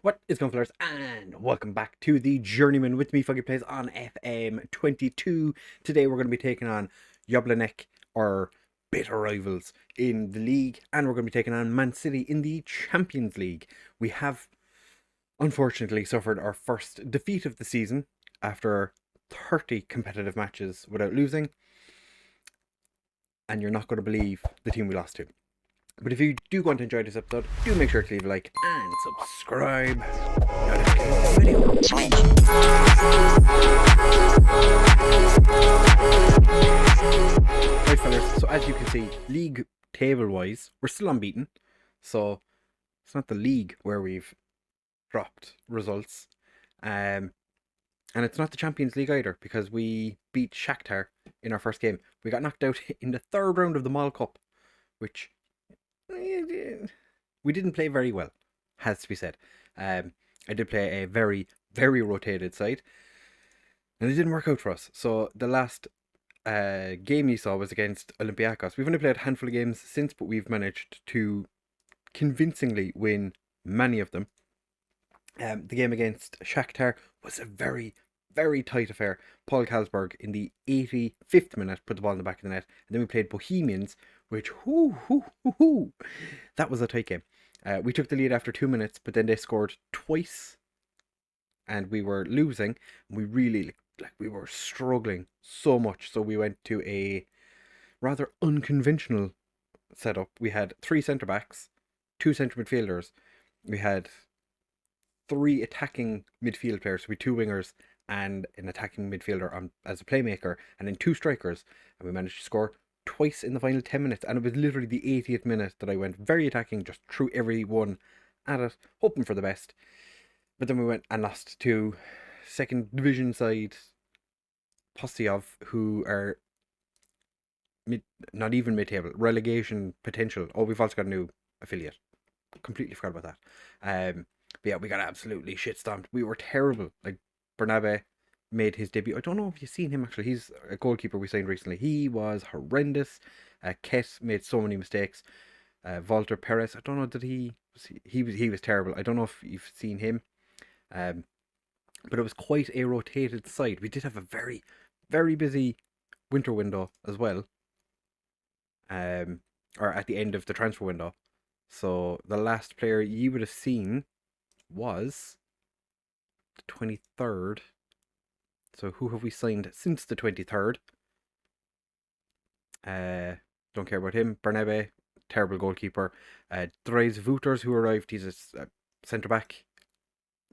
What is going on, and welcome back to the Journeyman with me, FoggyPlays on FM22. Today we're going to be taking on Jablanek, our bitter rivals in the league, and we're going to be taking on Man City in the Champions League. We have, unfortunately, suffered our first defeat of the season after 30 competitive matches without losing, and you're not going to believe the team we lost to. But if you do want to enjoy this episode, do make sure to leave a like and subscribe. Now let's get into the video. Right, fellas, so as you can see, league table wise, we're still unbeaten. So it's not the league where we've dropped results. And it's not the Champions League either, because we beat Shakhtar in our first game. We got knocked out in the third round of the Mall Cup, which we didn't play very well, has to be said. I did play a very, very rotated side, and it didn't work out for us. So the last game you saw was against Olympiacos. We've only played a handful of games since, but we've managed to convincingly win many of them. The game against Shakhtar was a very, very tight affair. Paul Kalsberg in the 85th minute put the ball in the back of the net, and then we played Bohemians, which that was a tight game. We took the lead after 2 minutes, but then they scored twice, and we were losing. We really we were struggling so much, so we went to a rather unconventional setup. We had 3 centre backs, 2 centre midfielders. We had 3 attacking midfield players, so we 2 wingers and an attacking midfielder as a playmaker, and then 2 strikers, and we managed to score twice in the final 10 minutes, and it was literally the 80th minute that I went very attacking, just threw everyone at it, hoping for the best. But then we went and lost to second division side Postov, who are not even mid-table, relegation potential. Oh, we've also got a new affiliate. Completely forgot about that. But yeah, we got absolutely shit stomped. We were terrible. Like, Bernabe made his debut. I don't know if you've seen him actually. He's a goalkeeper we signed recently. He was horrendous. Kess made so many mistakes. Walter Perez, I don't know, he was terrible. I don't know if you've seen him. But it was quite a rotated side. We did have a very, very busy winter window as well. Or at the end of the transfer window. So the last player you would have seen was the 23rd. So who have we signed since the 23rd? Don't care about him. Bernabe, terrible goalkeeper. Dries Wouters, who arrived, he's a centre back.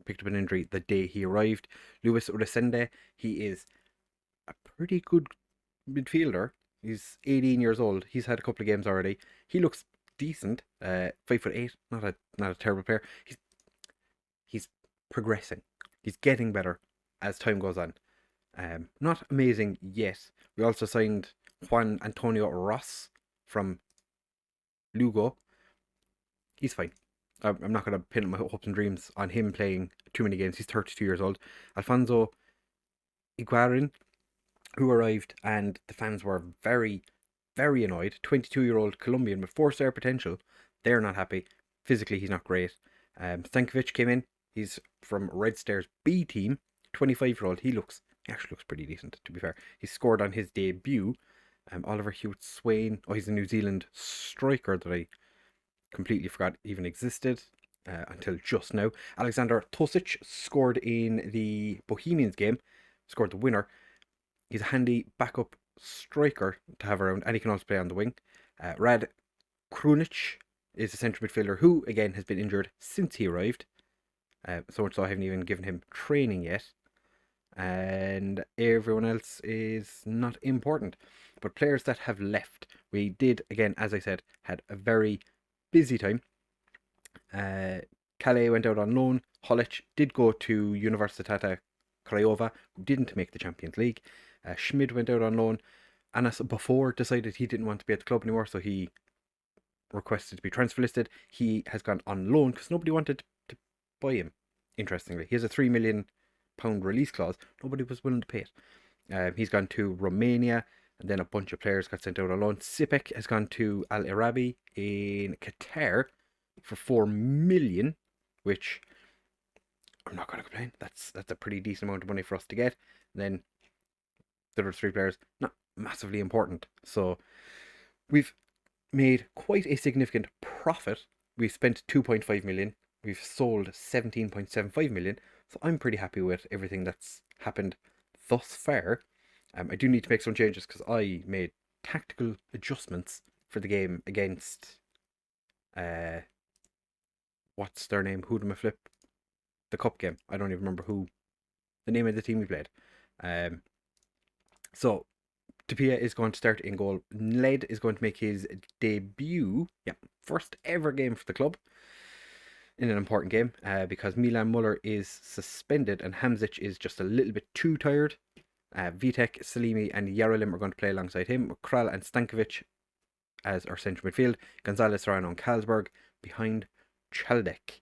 Picked up an injury the day he arrived. Luis Uresende, he is a pretty good midfielder. He's 18 years old. He's had a couple of games already. He looks decent. 5'8", not a terrible player. He's progressing. He's getting better as time goes on. Not amazing yet. We also signed Juan Antonio Ross from Lugo. He's fine. I'm not going to pin my hopes and dreams on him playing too many games. He's 32 years old. Alfonso Iguarin, who arrived, and the fans were very, very annoyed. 22-year-old Colombian with 4-star potential. They're not happy. Physically, he's not great. Stankovic came in. He's from Red Star's B team. 25-year-old. He actually looks pretty decent, to be fair. He scored on his debut. Oliver Hewitt Swain. Oh, he's a New Zealand striker that I completely forgot even existed until just now. Alexander Tosic scored in the Bohemians game. Scored the winner. He's a handy backup striker to have around, and he can also play on the wing. Rad Krunic is a centre midfielder who, again, has been injured since he arrived. So much so I haven't even given him training yet. And everyone else is not important. But players that have left, we did, again, as I said, had a very busy time. Calais went out on loan. Holic did go to Universitatea Craiova, who didn't make the Champions League. Schmid went out on loan. Anas before decided he didn't want to be at the club anymore, so he requested to be transfer listed. He has gone on loan because nobody wanted to buy him, interestingly. He has a £3 million release clause. Nobody was willing to pay it. He's gone to Romania, and then a bunch of players got sent out on loan. Sipek has gone to Al Arabi in Qatar for 4 million, which I'm not going to complain. That's a pretty decent amount of money for us to get. And then the other 3 players, not massively important. So we've made quite a significant profit. We've spent 2.5 million. We've sold 17.75 million. So I'm pretty happy with everything that's happened thus far. I do need to make some changes because I made tactical adjustments for the game against what's their name? Who do I flip? The cup game. I don't even remember who the name of the team we played. So Tapia is going to start in goal. Led is going to make his debut. Yeah, first ever game for the club in an important game because Milan Muller is suspended and Hamzic is just a little bit too tired. Vitek, Salimi and Yarolim are going to play alongside him. Kral and Stankovic as our central midfield. Gonzalez, Ryan and Carlsberg behind Chaldek.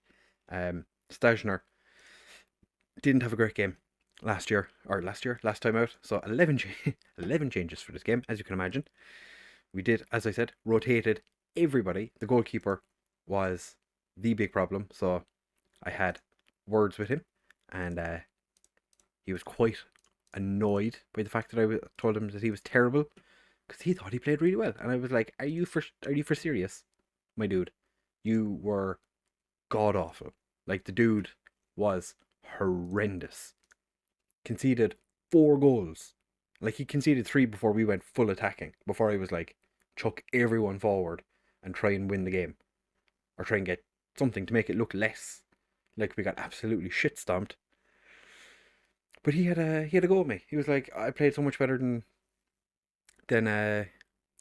Stajner didn't have a great game last time out. So 11 changes for this game, as you can imagine. We did, as I said, rotated everybody. The goalkeeper was the big problem. So I had words with him and he was quite annoyed by the fact that I told him that he was terrible because he thought he played really well. And I was like, are you for serious, my dude? You were god awful. Like, the dude was horrendous. Conceded 4 goals. Like, he conceded 3 before we went full attacking. Before I was like, chuck everyone forward and try and win the game. Or try and get something to make it look less like we got absolutely shit stomped. But he had a go at me. He was like, I played so much better than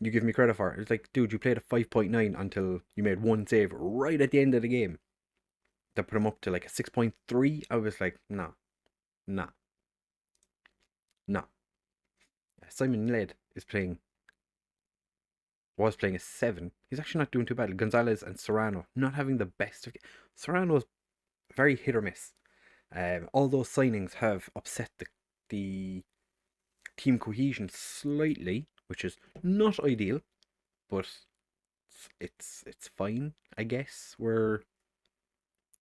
you give me credit for. It was like, dude, you played a 5.9 until you made 1 save right at the end of the game. That put him up to like a 6.3. I was like, nah. Simon Led was playing a 7. He's actually not doing too bad. Gonzalez and Serrano not having the best of. Serrano's very hit or miss. All those signings have upset the team cohesion slightly, which is not ideal, but it's fine, I guess. We're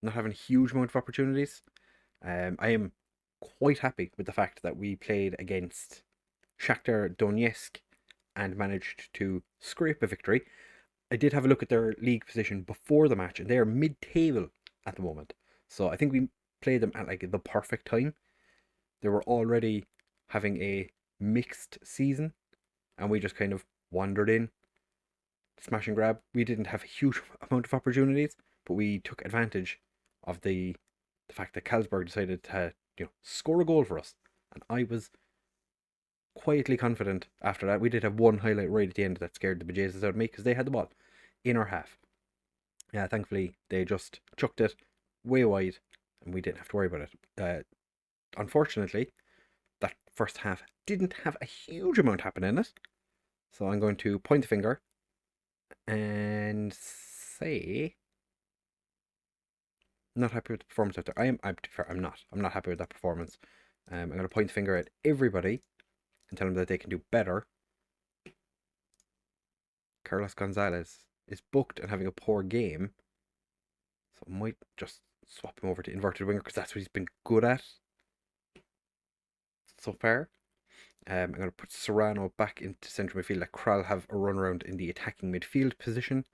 not having a huge amount of opportunities. I am quite happy with the fact that we played against Shakhtar Donetsk and managed to scrape a victory. I did have a look at their league position before the match, and they are mid-table at the moment. So I think we played them at like the perfect time. They were already having a mixed season, and we just kind of wandered in, smash and grab. We didn't have a huge amount of opportunities, but we took advantage of the fact that Carlsberg decided to score a goal for us, and I was quietly confident after that. We did have one highlight right at the end that scared the bejesus out of me because they had the ball in our half. Yeah, thankfully they just chucked it way wide and we didn't have to worry about it. Unfortunately, that first half didn't have a huge amount happen in it. So I'm going to point the finger and say not happy with the performance out there. I'm not happy with that performance. I'm going to point the finger at everybody and tell them that they can do better. Carlos Gonzalez is booked and having a poor game, so I might just swap him over to inverted winger because that's what he's been good at so far. I'm going to put Serrano back into central midfield. Let Kral have a run around in the attacking midfield position.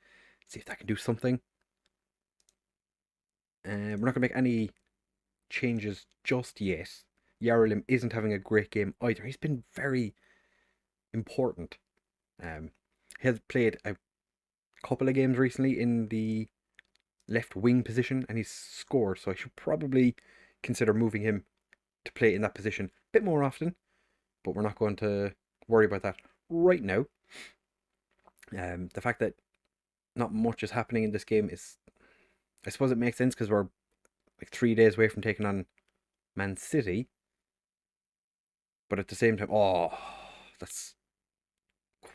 See if that can do something. We're not going to make any changes just yet. Yarolim isn't having a great game either. He's been very important. He has played a couple of games recently in the left wing position and he's scored, so I should probably consider moving him to play in that position a bit more often, but we're not going to worry about that right now. The fact that not much is happening in this game is, I suppose it makes sense because we're like 3 days away from taking on Man City, but at the same time, that's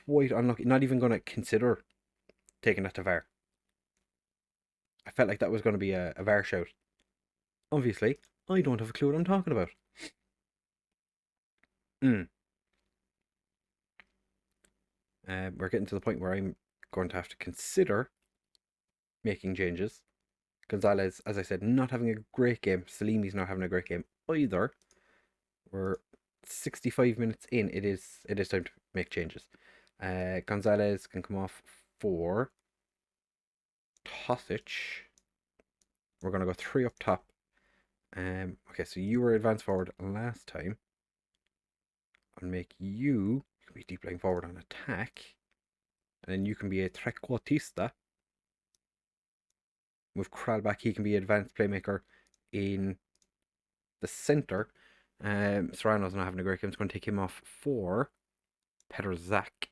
quite unlucky. Not even going to consider taking that to VAR. I felt like that was going to be a VAR shout. Obviously, I don't have a clue what I'm talking about. We're getting to the point where I'm going to have to consider making changes Gonzalez, as I said, not having a great game. Salimi's not having a great game either. We're 65 minutes in. It is time to make changes. Gonzalez can come off for Tosic. We're going to go 3 up top. Okay, so you were advanced forward last time. I'll make you can be deep lying forward on attack. And then you can be a trequartista. Move Kral back. He can be advanced playmaker in the centre. Serrano's not having a great game. It's going to take him off for Petr Zak.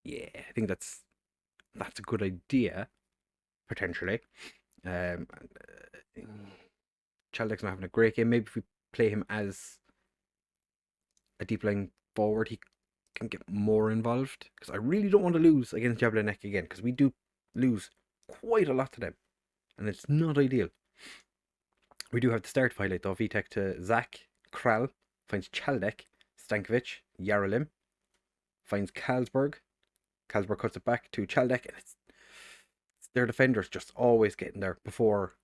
Yeah, I think that's a good idea, potentially. Chaldek's not having a great game. Maybe if we play him as a deep lying forward, he can get more involved. Because I really don't want to lose against Jablanek again, because we do lose quite a lot to them. And it's not ideal. We do have the start highlight though. Vitek to Zak. Kral finds Chaldek. Stankovic. Yarolim finds Carlsberg. Carlsberg cuts it back to Chaldek. And it's their defenders just always getting there before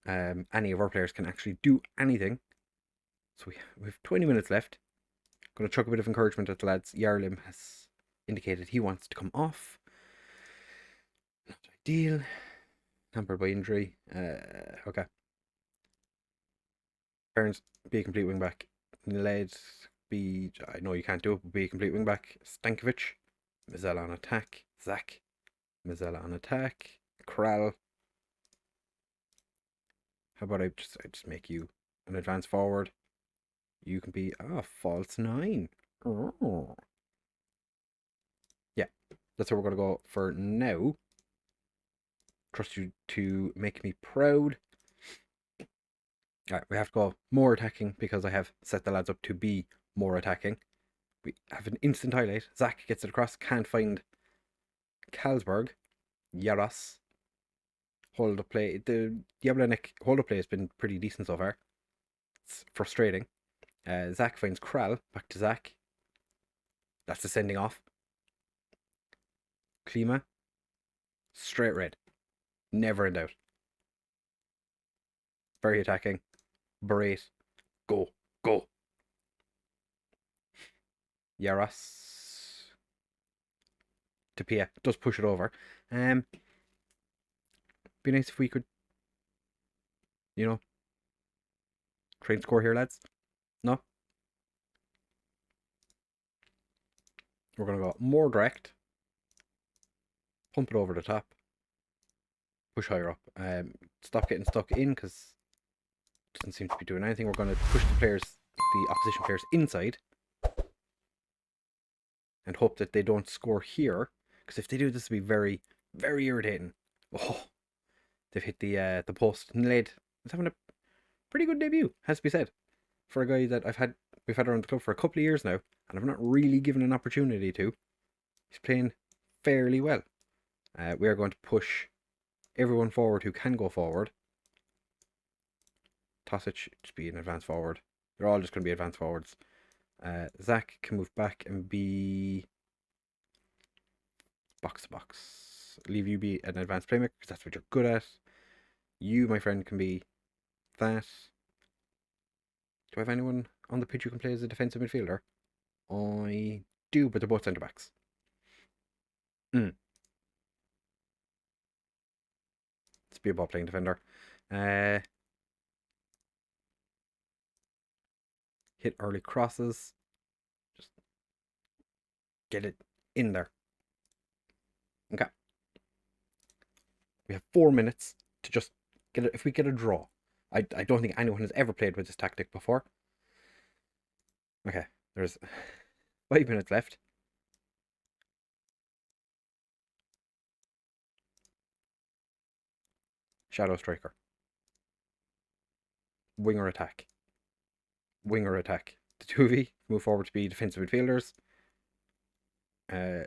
any of our players can actually do anything. So we have 20 minutes left. Going to chuck a bit of encouragement at the lads. Yarolim has indicated he wants to come off. Not ideal. Hampered by injury. Okay. Burns, be a complete wing back. Led, I know you can't do it, but be a complete wing back. Stankovic. Mizella on attack. Zak. Mizella on attack. Kral. How about I just make you an advance forward? You can be false 9. Oh. Yeah, that's what we're going to go for now. Trust you to make me proud. Alright, we have to go more attacking because I have set the lads up to be more attacking. We have an instant highlight. Zak gets it across, can't find Carlsberg. Yaros. Hold up play. The Jablanek hold up play has been pretty decent so far. It's frustrating. Zak finds Kral. Back to Zak. That's the sending off. Klima. Straight red. Never in doubt. Very attacking. Berate. Go. Go. Yaros. Tapia does push it over. Be nice if we could, try and score here, lads. No? We're going to go more direct. Pump it over the top. Push higher up. Stop getting stuck in because it doesn't seem to be doing anything. We're going to push the opposition players inside. And hope that they don't score here. Because if they do, this will be very, very irritating. Oh, they've hit the post. Nled is having a pretty good debut, has to be said. For a guy that we've had around the club for a couple of years now, and I've not really given an opportunity to. He's playing fairly well. We are going to push everyone forward who can go forward. Tosic, just be an advanced forward. They're all just going to be advanced forwards. Zak can move back and be box to box. Leave you be an advanced playmaker because that's what you're good at. You, my friend, can be that. Do I have anyone on the pitch who can play as a defensive midfielder? I do, but they're both centre backs. Let's be a ball playing defender. Hit early crosses. Just get it in there. Okay. We have 4 minutes to just get it. If we get a draw, I don't think anyone has ever played with this tactic before. Okay, there's 5 minutes left. Shadow striker. Winger attack. Winger attack. The 2v move forward to be defensive midfielders.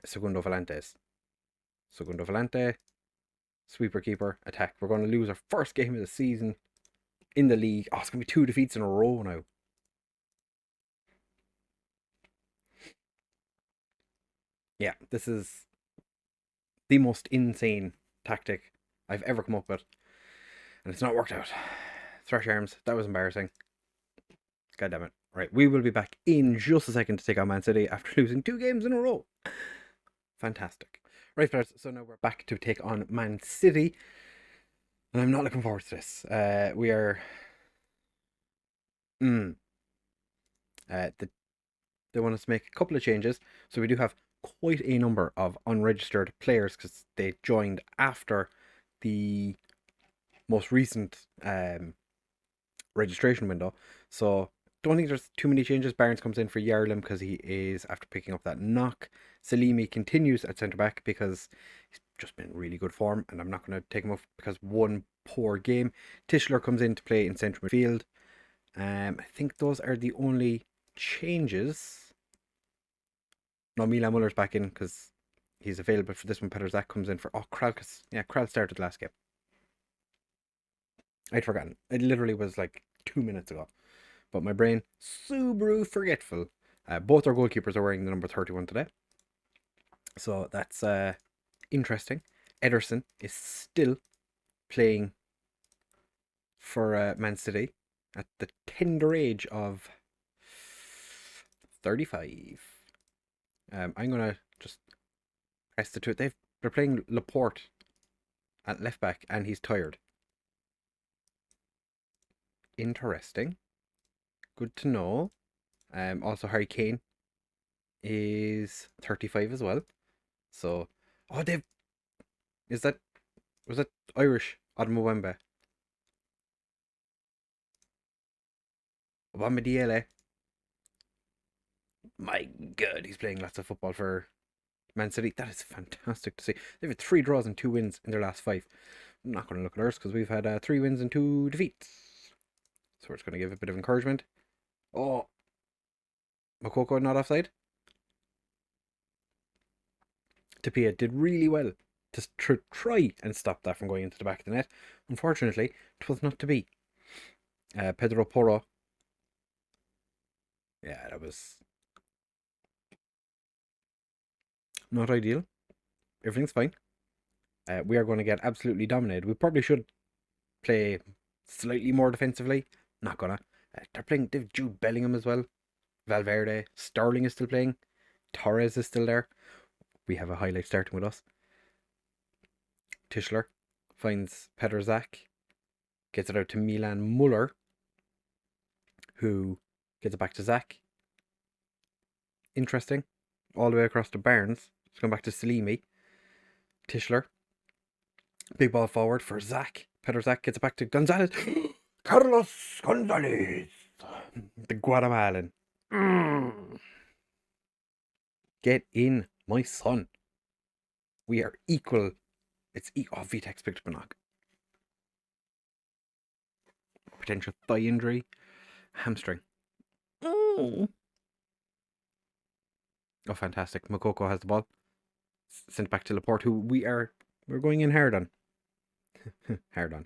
Segundo Volantes. Segundo Volante. Sweeper keeper. Attack. We're going to lose our first game of the season in the league. Oh, it's going to be 2 defeats in a row now. Yeah, this is the most insane tactic I've ever come up with. And it's not worked out. Thresh Arms, that was embarrassing. God damn it. Right, we will be back in just a second to take on Man City after losing 2 games in a row. Fantastic. Right, fellas, so now we're back to take on Man City. And I'm not looking forward to this. We are... They want us to make a couple of changes. So we do have quite a number of unregistered players because they joined after the most recent registration window. So don't think there's too many changes. Barnes comes in for Yarlam because he is after picking up that knock. Salimi continues at centre back because he's just been in really good form, and I'm not going to take him off because one poor game. Tischler comes in to play in central midfield. I think those are the only changes. No, Milan Muller's back in because he's available for this one. Peter Zach comes in for... Oh, Kralkas. Yeah, Kral started last game. I'd forgotten. It literally was like 2 minutes ago. But my brain, Subaru forgetful. Both our goalkeepers are wearing the number 31 today. So that's interesting. Ederson is still playing for Man City at the tender age of 35. I'm going to just press the two. They're playing Laporte at left back and he's tired. Interesting. Good to know. Also, Harry Kane is 35 as well. So, oh, was that Irish? Admo Obama Diele. My God, he's playing lots of football for Man City. That is fantastic to see. They've had 3 draws and 2 wins in their last 5. I'm not going to look at ours because we've had 3 wins and 2 defeats. So we're just going to give a bit of encouragement. Oh, Makoko not offside. Tapia did really well to try and stop that from going into the back of the net. Unfortunately, it was not to be. Pedro Porro. Yeah, that was not ideal. Everything's fine. We are going to get absolutely dominated. We probably should play slightly more defensively. Not gonna. They're playing. They've Jude Bellingham as well. Valverde. Sterling is still playing. Torres is still there. We have a highlight starting with us. Tischler finds Petr Zach. Gets it out to Milan Muller, who gets it back to Zach. Interesting. All the way across to Barnes. It's going back to Salimi. Tischler. Big ball forward for Zach. Petr Zach gets it back to Gonzalez. Carlos Gonzalez. The Guatemalan. Get in, my son. We are equal. It's equal. Oh, Vitex picked up a knock. Potential thigh injury. Hamstring. Oh, fantastic. Makoko has the ball. Sent back to Laporte, who we're going in hard on. Hard on.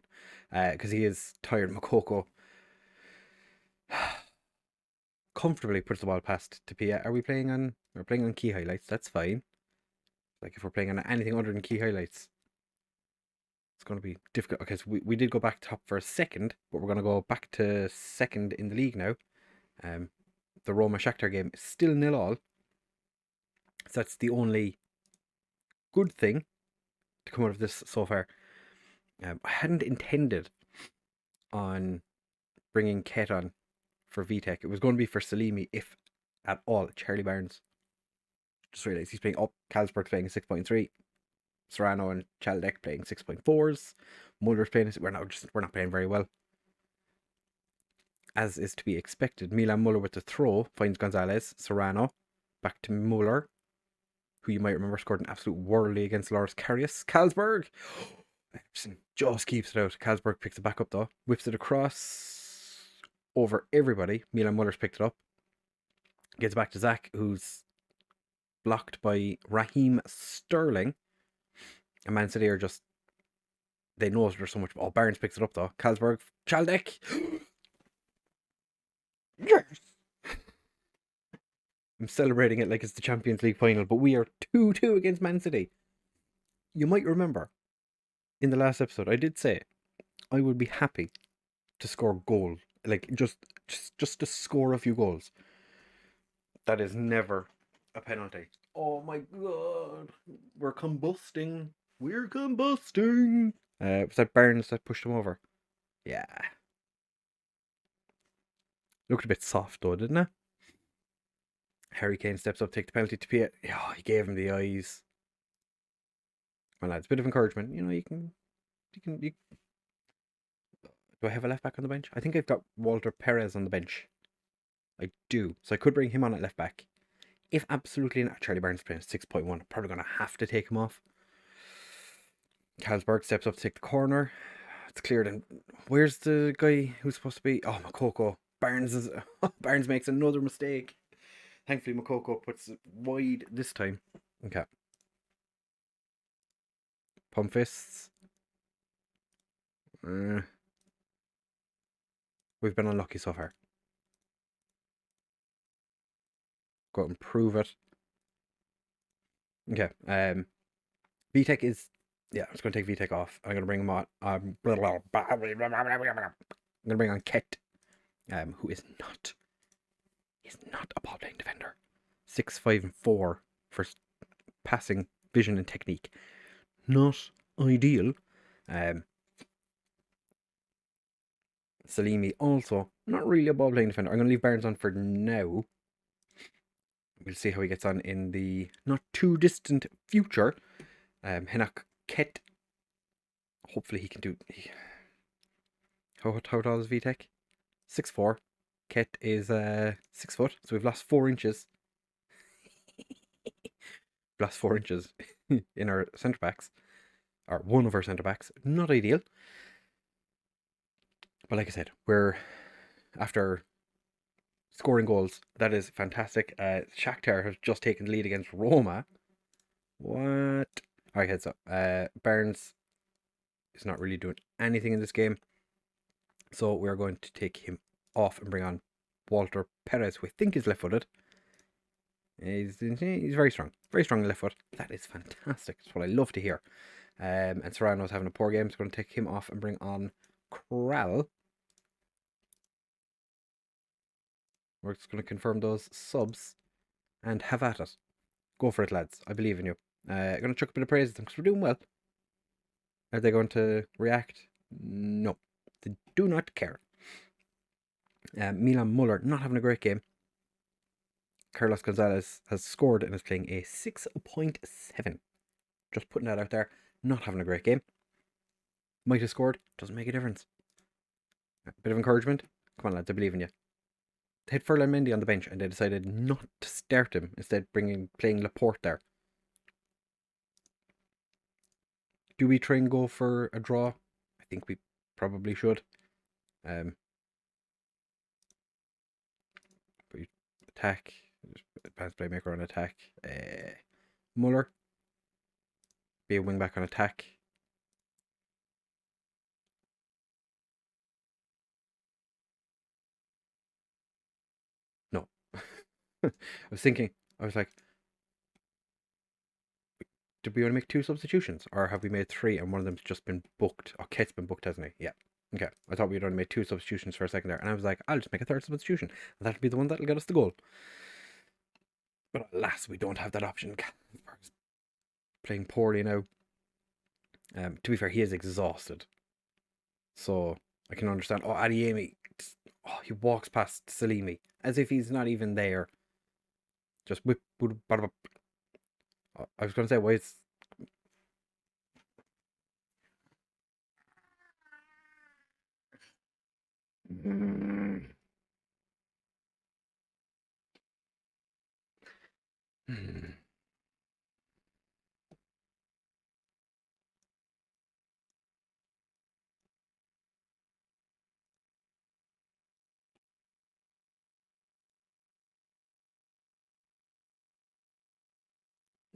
Because he is tired. Makoko comfortably puts the ball past Tapia. We're playing on key highlights. That's fine. Like if we're playing on anything other than key highlights, it's going to be difficult. Okay, so we did go back top for a second, but we're going to go back to second in the league now. The Roma Shakhtar game is still 0-0. So that's the only good thing to come out of this so far. I hadn't intended on bringing Ket on for VTech. It was going to be for Salimi, if at all. Charlie Barnes. Just realised he's playing up. Carlsberg's playing 6.3. Serrano and Chaldek playing 6.4s. Muller's playing. We're not playing very well, as is to be expected. Milan Muller with the throw finds Gonzalez. Serrano back to Muller, who you might remember scored an absolute worldly against Loris Karius. Carlsberg just keeps it out. Carlsberg picks it back up though. Whips it across over everybody. Milan Muller's picked it up. Gets back to Zach, who's blocked by Raheem Sterling. And Man City are just... They know there's so much... Oh, Barnes picks it up though. Carlsberg. Chaldek. Yes! I'm celebrating it like it's the Champions League final, but we are 2-2 against Man City. You might remember in the last episode, I did say I would be happy to score a goal, like just to score a few goals. That is never a penalty. Oh my god, we're combusting. We're combusting. Was that Barnes that pushed him over? Yeah. Looked a bit soft though, didn't it? Harry Kane steps up, take the penalty to Piet. Yeah, he gave him the eyes. Well, lads, bit of encouragement. You know, you. Do I have a left back on the bench? I think I've got Walter Perez on the bench. I do, so I could bring him on at left back. If absolutely not, Charlie Barnes playing 6.1. Probably going to have to take him off. Carlsberg steps up to take the corner. It's cleared. And where's the guy who's supposed to be? Oh, Makoko. Barnes makes another mistake. Thankfully, Makoko puts it wide this time. Okay. Pump fists. We've been unlucky so far. Go out and prove it. Okay. VTech is. Yeah, I'm just going to take VTech off. I'm going to bring him on. I'm going to bring on Ket, who is not. He's not a ball playing defender. 6, 5, and 4 for passing, vision, and technique. Not ideal. Salimi also not really a ball playing defender. I'm going to leave Barnes on for now. We'll see how he gets on in the not too distant future. Hinak Ket. Hopefully he can do. How tall is VTech? 6'4". Ket is 6 foot, so we've lost 4 inches. Lost 4 inches in our centre backs, or one of our centre backs. Not ideal. But like I said, we're after scoring goals. That is fantastic. Shakhtar has just taken the lead against Roma. What? Alright, heads up. Barnes is not really doing anything in this game. So we're going to take him off and bring on Walter Perez, who I think is left-footed. He's very strong. Very strong left foot. That is fantastic. That's what I love to hear. And Serrano's having a poor game, so I'm going to take him off and bring on Kral. We're just going to confirm those subs and have at it. Go for it, lads. I believe in you. I'm going to chuck a bit of praise at them because we're doing well. Are they going to react? No. They do not care. Milan Muller not having a great game. Carlos Gonzalez has scored and is playing a 6.7. Just putting that out there. Not having a great game. Might have scored. Doesn't make a difference. A bit of encouragement. Come on, lads. I believe in you. They had Ferland Mendy on the bench and they decided not to start him. Instead, playing Laporte there. Do we try and go for a draw? I think we probably should. Attack. Advanced playmaker on attack. Muller. Be a wing back on attack. No. I was thinking, I was like, did we only make 2 substitutions? Or have we made 3 and one of them's just been booked? Oh, Kate's been booked, hasn't he? Yeah. Okay. I thought we'd only made 2 substitutions for a second there. And I was like, I'll just make a 3rd substitution. And that'll be the one that'll get us the goal. But alas, we don't have that option. Playing poorly now. To be fair, he is exhausted. So I can understand. Oh, Adeyemi. Oh, he walks past Salimi as if he's not even there. Just whip. I was going to say, why it's.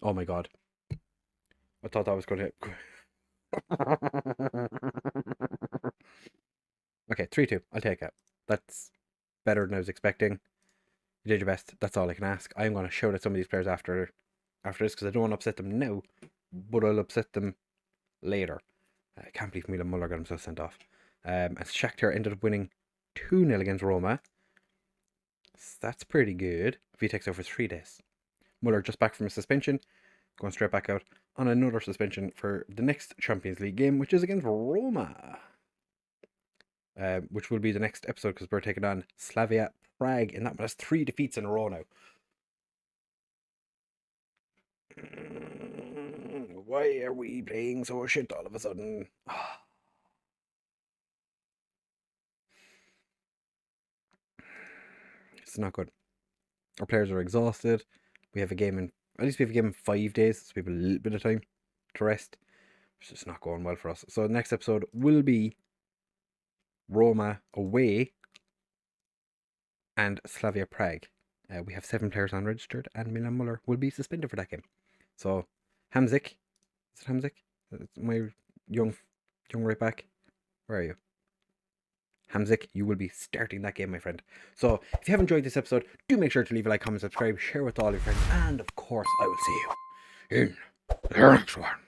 Oh my god. I thought that was going to. Okay, 3-2. I'll take it. That's better than I was expecting. You did your best. That's all I can ask. I'm going to shout at some of these players after this because I don't want to upset them now, but I'll upset them later. I can't believe Milan Muller got himself sent off. As Shakhtar ended up winning 2-0 against Roma. So that's pretty good. If he takes over 3 days. Muller just back from a suspension, going straight back out on another suspension for the next Champions League game, which is against Roma. Which will be the next episode because we're taking on Slavia Prague, and that one has 3 defeats in a row now. Why are we playing so shit all of a sudden? It's not good. Our players are exhausted. We have a game in, at least we have a game in 5 days, so we have a little bit of time to rest. It's just not going well for us. So the next episode will be Roma away and Slavia Prague. We have 7 players unregistered, and Milan Muller will be suspended for that game. So Hamzik, is it Hamzik? My young right back. Where are you? Hamzik, you will be starting that game, my friend. So if you have enjoyed this episode, do make sure to leave a like, comment, subscribe, share with all your friends, and of course I will see you in the next one.